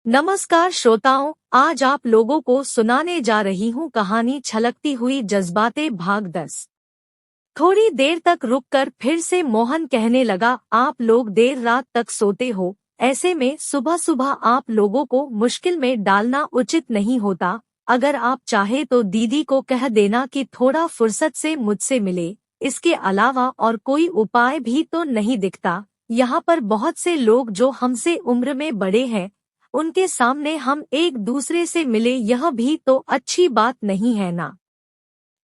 नमस्कार श्रोताओं, आज आप लोगों को सुनाने जा रही हूँ कहानी छलकती हुई जज्बातें भाग 10। थोड़ी देर तक रुककर फिर से मोहन कहने लगा, आप लोग देर रात तक सोते हो, ऐसे में सुबह सुबह आप लोगों को मुश्किल में डालना उचित नहीं होता। अगर आप चाहे तो दीदी को कह देना कि थोड़ा फुर्सत से मुझसे मिले। इसके अलावा और कोई उपाय भी तो नहीं दिखता। यहाँ पर बहुत से लोग जो हमसे उम्र में बड़े हैं, उनके सामने हम एक दूसरे से मिले, यह भी तो अच्छी बात नहीं है ना।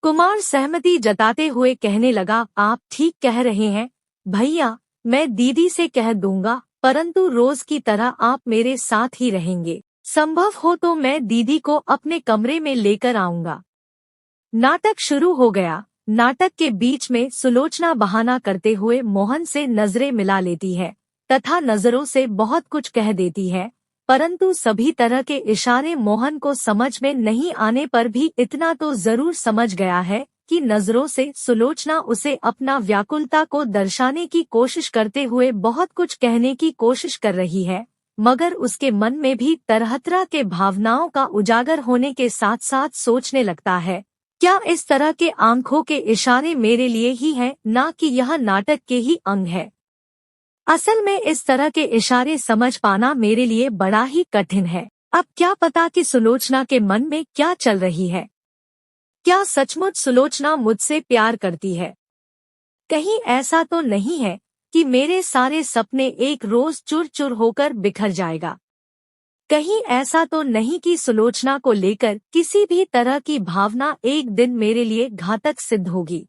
कुमार सहमति जताते हुए कहने लगा, आप ठीक कह रहे हैं भैया, मैं दीदी से कह दूंगा, परंतु रोज की तरह आप मेरे साथ ही रहेंगे। संभव हो तो मैं दीदी को अपने कमरे में लेकर आऊंगा। नाटक शुरू हो गया। नाटक के बीच में सुलोचना बहाना करते हुए मोहन से नजरें मिला लेती है तथा नजरों से बहुत कुछ कह देती है, परंतु सभी तरह के इशारे मोहन को समझ में नहीं आने पर भी इतना तो जरूर समझ गया है कि नजरों से सुलोचना उसे अपना व्याकुलता को दर्शाने की कोशिश करते हुए बहुत कुछ कहने की कोशिश कर रही है, मगर उसके मन में भी तरह तरह के भावनाओं का उजागर होने के साथ साथ सोचने लगता है, क्या इस तरह के आंखों के इशारे मेरे लिए ही हैं, ना कि यह नाटक के ही अंग है। असल में इस तरह के इशारे समझ पाना मेरे लिए बड़ा ही कठिन है। अब क्या पता कि सुलोचना के मन में क्या चल रही है। क्या सचमुच सुलोचना मुझसे प्यार करती है? कहीं ऐसा तो नहीं है कि मेरे सारे सपने एक रोज चुर चुर होकर बिखर जाएगा। कहीं ऐसा तो नहीं कि सुलोचना को लेकर किसी भी तरह की भावना एक दिन मेरे लिए घातक सिद्ध होगी,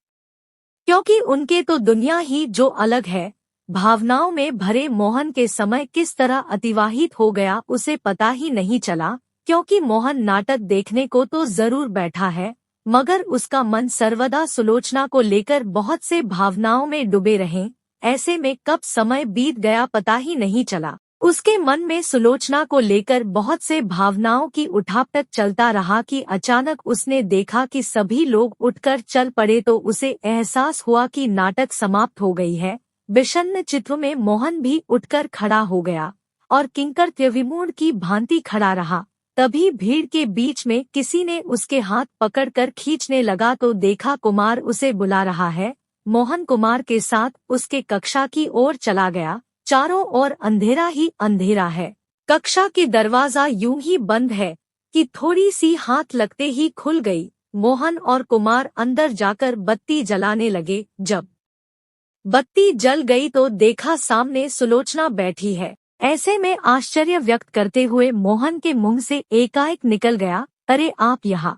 क्योंकि उनके तो दुनिया ही जो अलग है। भावनाओं में भरे मोहन के समय किस तरह अतिवाहित हो गया उसे पता ही नहीं चला, क्योंकि मोहन नाटक देखने को तो जरूर बैठा है, मगर उसका मन सर्वदा सुलोचना को लेकर बहुत से भावनाओं में डूबे रहे। ऐसे में कब समय बीत गया पता ही नहीं चला। उसके मन में सुलोचना को लेकर बहुत से भावनाओं की उठापटक चलता रहा कि अचानक उसने देखा कि सभी लोग उठकर चल पड़े तो उसे एहसास हुआ कि नाटक समाप्त हो गई है। विषन्न चित्त में मोहन भी उठकर खड़ा हो गया और किंकरत्य विमूढ़ की भांति खड़ा रहा। तभी भीड़ के बीच में किसी ने उसके हाथ पकड़कर खींचने लगा तो देखा कुमार उसे बुला रहा है। मोहन कुमार के साथ उसके कक्षा की ओर चला गया। चारों ओर अंधेरा ही अंधेरा है। कक्षा की दरवाजा यूं ही बंद है कि थोड़ी सी हाथ लगते ही खुल गई। मोहन और कुमार अंदर जाकर बत्ती जलाने लगे। जब बत्ती जल गई तो देखा सामने सुलोचना बैठी है। ऐसे में आश्चर्य व्यक्त करते हुए मोहन के मुंह से एकाएक निकल गया, अरे आप यहाँ।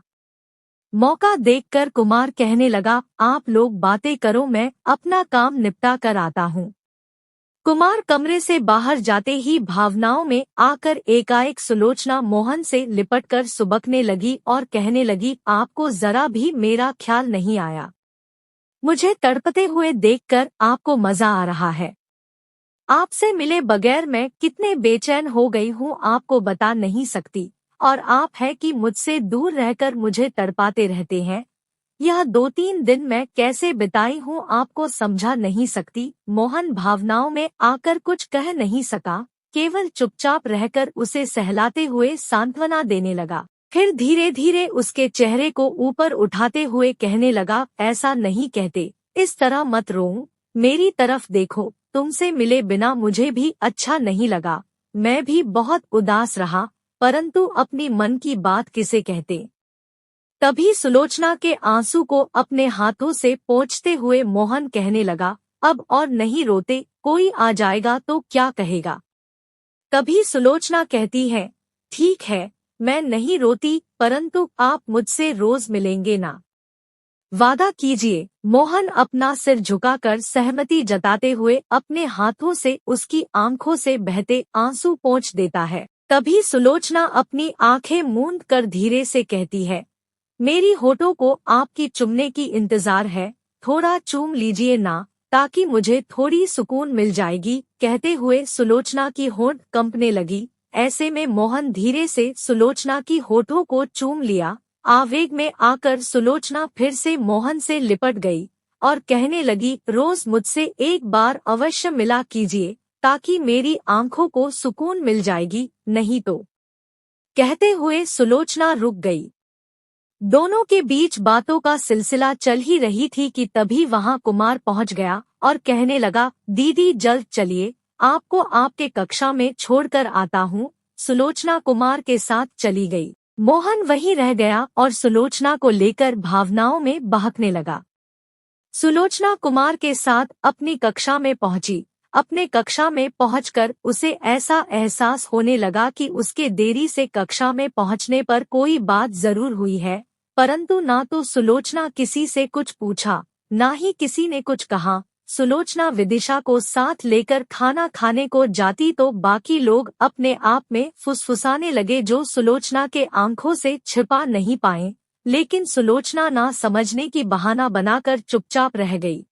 मौका देखकर कुमार कहने लगा, आप लोग बातें करो, मैं अपना काम निपटा कर आता हूँ। कुमार कमरे से बाहर जाते ही भावनाओं में आकर एकाएक सुलोचना मोहन से लिपटकर सुबकने लगी और कहने लगी, आपको जरा भी मेरा ख्याल नहीं आया। मुझे तड़पते हुए देखकर आपको मजा आ रहा है। आपसे मिले बगैर मैं कितने बेचैन हो गई हूँ आपको बता नहीं सकती, और आप है कि मुझसे दूर रहकर मुझे तड़पाते रहते हैं। यह 2-3 दिन मैं कैसे बिताई हूँ आपको समझा नहीं सकती। मोहन भावनाओं में आकर कुछ कह नहीं सका, केवल चुपचाप रहकर उसे सहलाते हुए सांत्वना देने लगा। फिर धीरे धीरे उसके चेहरे को ऊपर उठाते हुए कहने लगा, ऐसा नहीं कहते, इस तरह मत रो, मेरी तरफ देखो, तुमसे मिले बिना मुझे भी अच्छा नहीं लगा। मैं भी बहुत उदास रहा, परंतु अपनी मन की बात किसे कहते। तभी सुलोचना के आंसू को अपने हाथों से पोंछते हुए मोहन कहने लगा, अब और नहीं रोते, कोई आ जाएगा तो क्या कहेगा। तभी सुलोचना कहती है, ठीक है, मैं नहीं रोती, परंतु आप मुझसे रोज मिलेंगे ना? वादा कीजिए। मोहन अपना सिर झुकाकर सहमति जताते हुए अपने हाथों से उसकी आंखों से बहते आंसू पोंछ देता है। तभी सुलोचना अपनी आंखें मूंद कर धीरे से कहती है, मेरी होठों को आपकी चुमने की इंतजार है, थोड़ा चूम लीजिए ना, ताकि मुझे थोड़ी सुकून मिल जाएगी। कहते हुए सुलोचना की होठ कंपने लगी। ऐसे में मोहन धीरे से सुलोचना की होठों को चूम लिया। आवेग में आकर सुलोचना फिर से मोहन से लिपट गई और कहने लगी, रोज मुझसे एक बार अवश्य मिला कीजिए, ताकि मेरी आंखों को सुकून मिल जाएगी, नहीं तो कहते हुए सुलोचना रुक गई। दोनों के बीच बातों का सिलसिला चल ही रही थी कि तभी वहां कुमार पहुंच गया और कहने लगा, दीदी जल्द चलिए, आपको आपके कक्षा में छोड़कर आता हूँ। सुलोचना कुमार के साथ चली गई। मोहन वहीं रह गया और सुलोचना को लेकर भावनाओं में बहकने लगा। सुलोचना कुमार के साथ अपनी कक्षा में पहुंची। अपने कक्षा में पहुंचकर उसे ऐसा एहसास होने लगा कि उसके देरी से कक्षा में पहुंचने पर कोई बात जरूर हुई है, परंतु ना तो सुलोचना किसी से कुछ पूछा, ना ही किसी ने कुछ कहा। सुलोचना विदिशा को साथ लेकर खाना खाने को जाती तो बाकी लोग अपने आप में फुसफुसाने लगे जो सुलोचना के आंखों से छिपा नहीं पाए, लेकिन सुलोचना ना समझने की बहाना बनाकर चुपचाप रह गई।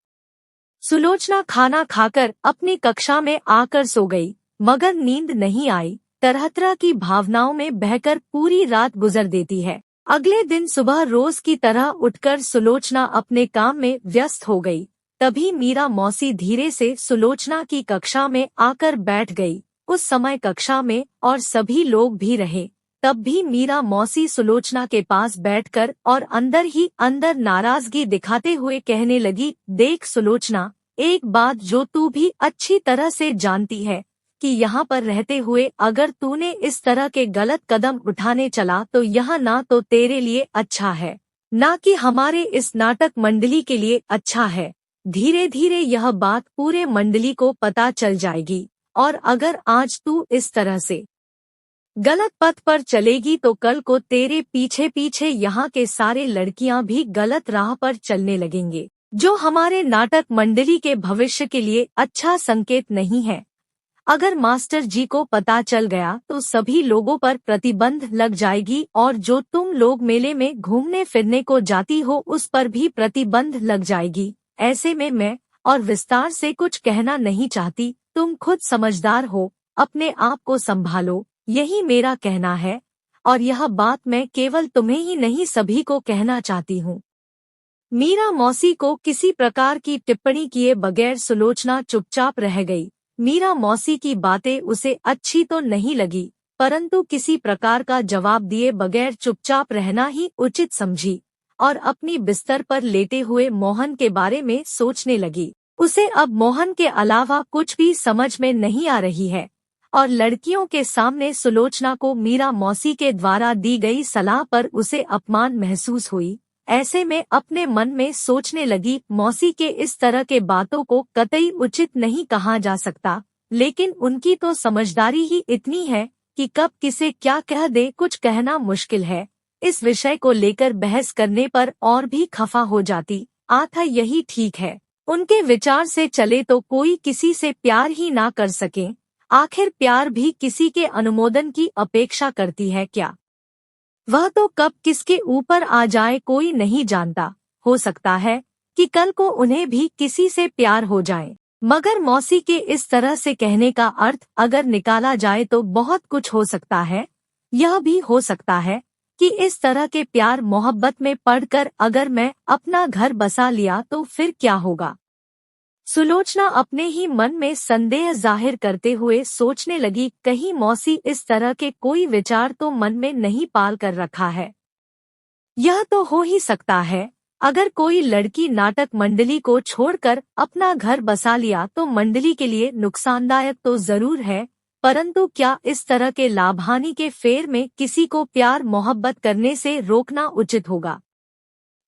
सुलोचना खाना खाकर अपनी कक्षा में आकर सो गई, मगर नींद नहीं आई। तरह तरह की भावनाओं में बहकर पूरी रात गुजर देती है। अगले दिन सुबह रोज की तरह उठकर सुलोचना अपने काम में व्यस्त हो गई। तभी मीरा मौसी धीरे से सुलोचना की कक्षा में आकर बैठ गई। उस समय कक्षा में और सभी लोग भी रहे, तब भी मीरा मौसी सुलोचना के पास बैठकर और अंदर ही अंदर नाराजगी दिखाते हुए कहने लगी, देख सुलोचना, एक बात जो तू भी अच्छी तरह से जानती है कि यहाँ पर रहते हुए अगर तूने इस तरह के गलत कदम उठाने चला तो यह ना तो तेरे लिए अच्छा है, ना कि हमारे इस नाटक मंडली के लिए अच्छा है। धीरे धीरे यह बात पूरे मंडली को पता चल जाएगी, और अगर आज तू इस तरह से गलत पथ पर चलेगी तो कल को तेरे पीछे पीछे यहाँ के सारे लड़कियां भी गलत राह पर चलने लगेंगे, जो हमारे नाटक मंडली के भविष्य के लिए अच्छा संकेत नहीं है। अगर मास्टर जी को पता चल गया तो सभी लोगों पर प्रतिबंध लग जाएगी, और जो तुम लोग मेले में घूमने फिरने को जाती हो उस पर भी प्रतिबंध लग जाएगी। ऐसे में मैं और विस्तार से कुछ कहना नहीं चाहती, तुम खुद समझदार हो, अपने आप को संभालो, यही मेरा कहना है, और यह बात मैं केवल तुम्हें ही नहीं सभी को कहना चाहती हूँ। मीरा मौसी को किसी प्रकार की टिप्पणी किए बगैर सुलोचना चुपचाप रह गई। मीरा मौसी की बातें उसे अच्छी तो नहीं लगी, परंतु किसी प्रकार का जवाब दिए बगैर चुपचाप रहना ही उचित समझी, और अपनी बिस्तर पर लेटे हुए मोहन के बारे में सोचने लगी। उसे अब मोहन के अलावा कुछ भी समझ में नहीं आ रही है, और लड़कियों के सामने सुलोचना को मीरा मौसी के द्वारा दी गई सलाह पर उसे अपमान महसूस हुई। ऐसे में अपने मन में सोचने लगी, मौसी के इस तरह के बातों को कतई उचित नहीं कहा जा सकता, लेकिन उनकी तो समझदारी ही इतनी है कि कब किसे क्या कह दे कुछ कहना मुश्किल है। इस विषय को लेकर बहस करने पर और भी खफा हो जाती। आथा यही ठीक है, उनके विचार से चले तो कोई किसी से प्यार ही ना कर सके। आखिर प्यार भी किसी के अनुमोदन की अपेक्षा करती है क्या? वह तो कब किसके ऊपर आ जाए कोई नहीं जानता। हो सकता है कि कल को उन्हें भी किसी से प्यार हो जाए, मगर मौसी के इस तरह से कहने का अर्थ अगर निकाला जाए तो बहुत कुछ हो सकता है। यह भी हो सकता है कि इस तरह के प्यार मोहब्बत में पड़कर अगर मैं अपना घर बसा लिया तो फिर क्या होगा। सुलोचना अपने ही मन में संदेह जाहिर करते हुए सोचने लगी, कहीं मौसी इस तरह के कोई विचार तो मन में नहीं पाल कर रखा है। यह तो हो ही सकता है, अगर कोई लड़की नाटक मंडली को छोड़कर अपना घर बसा लिया तो मंडली के लिए नुकसानदायक तो जरूर है, परंतु क्या इस तरह के लाभहानि के फेर में किसी को प्यार मोहब्बत करने से रोकना उचित होगा।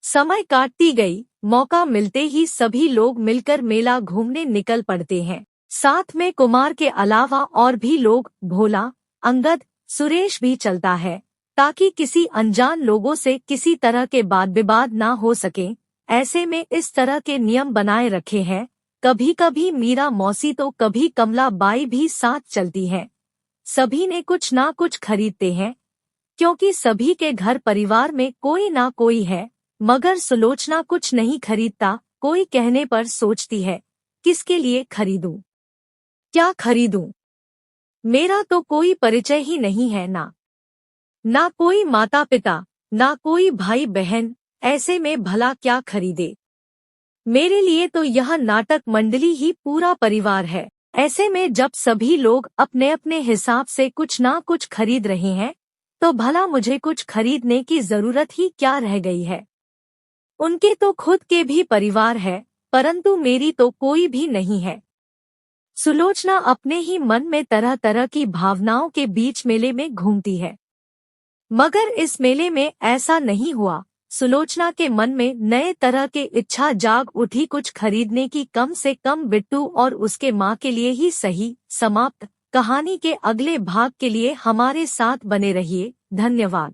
समय काटती गई। मौका मिलते ही सभी लोग मिलकर मेला घूमने निकल पड़ते हैं। साथ में कुमार के अलावा और भी लोग, भोला, अंगद, सुरेश भी चलता है, ताकि किसी अनजान लोगों से किसी तरह के वाद विवाद ना हो सके। ऐसे में इस तरह के नियम बनाए रखे हैं। कभी कभी मीरा मौसी तो कभी कमला बाई भी साथ चलती है। सभी ने कुछ ना कुछ खरीदते हैं, क्योंकि सभी के घर परिवार में कोई ना कोई है, मगर सुलोचना कुछ नहीं खरीदता। कोई कहने पर सोचती है, किसके लिए खरीदूं, क्या खरीदूं, मेरा तो कोई परिचय ही नहीं है, ना कोई माता पिता, ना कोई भाई बहन, ऐसे में भला क्या खरीदे। मेरे लिए तो यह नाटक मंडली ही पूरा परिवार है। ऐसे में जब सभी लोग अपने अपने हिसाब से कुछ ना कुछ खरीद रहे हैं तो भला मुझे कुछ खरीदने की जरूरत ही क्या रह गई है। उनके तो खुद के भी परिवार है, परंतु मेरी तो कोई भी नहीं है। सुलोचना अपने ही मन में तरह तरह की भावनाओं के बीच मेले में घूमती है, मगर इस मेले में ऐसा नहीं हुआ। सुलोचना के मन में नए तरह के इच्छा जाग उठी कुछ खरीदने की, कम से कम बिट्टू और उसके माँ के लिए ही सही। समाप्त। कहानी के अगले भाग के लिए हमारे साथ बने रहिए। धन्यवाद।